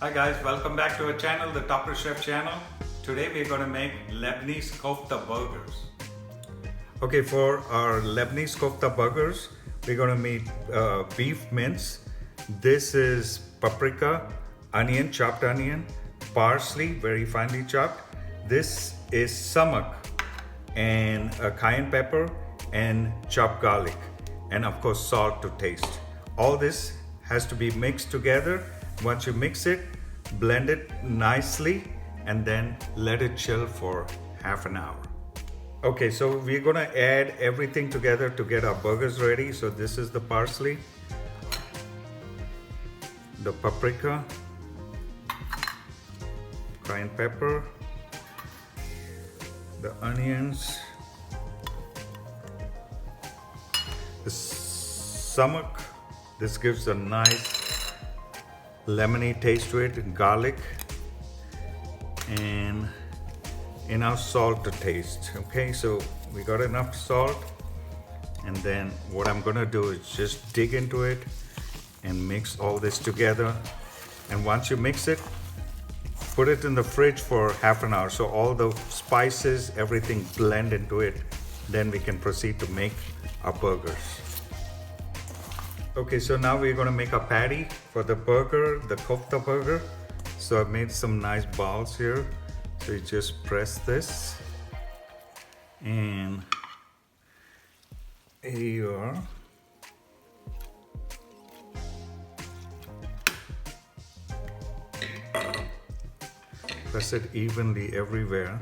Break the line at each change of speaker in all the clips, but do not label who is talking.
Hi guys, welcome back to our channel, the Topper Chef channel. Today we're going to make Lebanese Kofta burgers. Okay, for our Lebanese Kofta burgers, we're going to make beef mince. This is paprika, onion, chopped onion, parsley, very finely chopped. This is sumac and cayenne pepper and chopped garlic, and of course salt to taste. All this has to be mixed together. Once you mix it, blend it nicely and then let it chill for half an hour. Okay, so we're gonna add everything together to get our burgers ready. So this is the parsley, the paprika, cayenne pepper, the onions, the sumac. This gives a nice lemony taste to it, and garlic, and enough salt to taste. Okay, so we got enough salt, and then what I'm gonna do is just dig into it and mix all this together. And once you mix it, put it in the fridge for half an hour so all the spices, everything blend into it. Then we can proceed to make our burgers. Okay, so now we're gonna make a patty for the burger, the kofta burger. So I've made some nice balls here. So you just press this, and here you are. Press it evenly everywhere.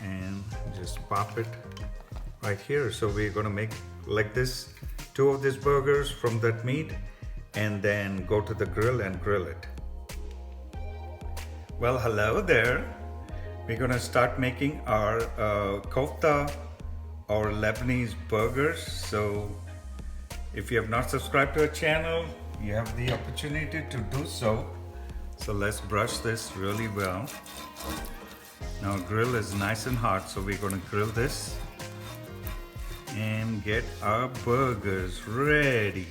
And just pop it right here. So we're gonna make like this, 2 of these burgers from that meat, and then go to the grill and grill it. Well, hello there. We're gonna start making our kofta or Lebanese burgers. So if you have not subscribed to our channel, you have the opportunity to do so. So let's brush this really well. Now our grill is nice and hot, so we're gonna grill this and get our burgers ready.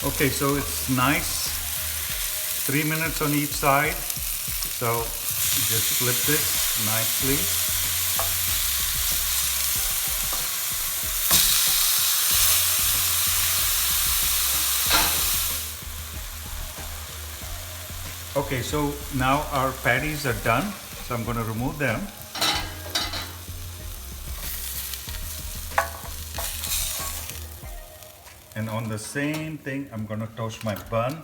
Okay, so it's nice, 3 minutes on each side. So just flip this nicely. Okay, so now our patties are done. So I'm going to remove them. And on the same thing, I'm going to toast my bun.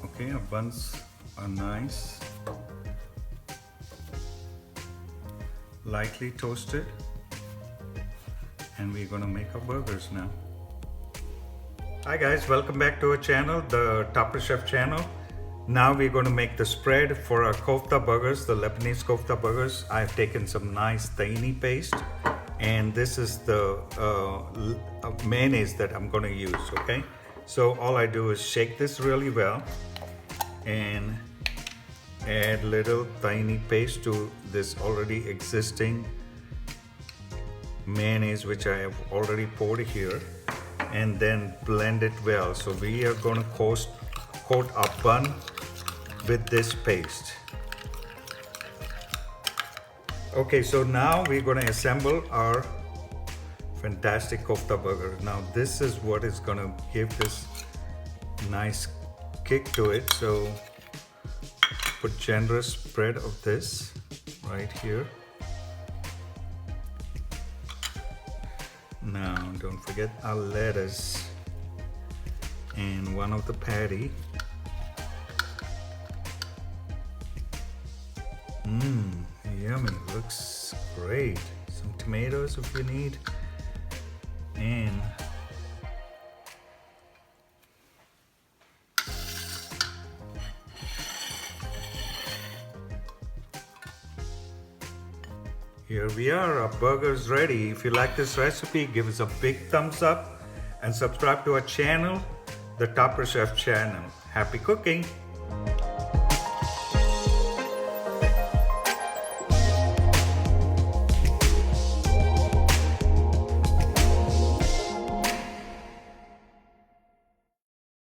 Okay, our buns are nice, lightly toasted, and we're gonna make our burgers now. Hi guys, welcome back to our channel, the Topper Chef channel. Now we're gonna make the spread for our kofta burgers, the Lebanese kofta burgers. I've taken some nice tahini paste, and this is the mayonnaise that I'm gonna use, okay? So all I do is shake this really well and add little tahini paste to this already existing mayonnaise, which I have already poured here, and then blend it well. So we are going to coat our bun with this paste. Okay, so now we're going to assemble our fantastic kofta burger. Now this is what is going to give this nice kick to it. So put generous spread of this right here. Now don't forget our lettuce and one of the patty. Yummy, looks great. So some tomatoes if you need, and here we are, our burger's ready. If you like this recipe, give us a big thumbs up and subscribe to our channel, the Topper Chef channel. Happy cooking!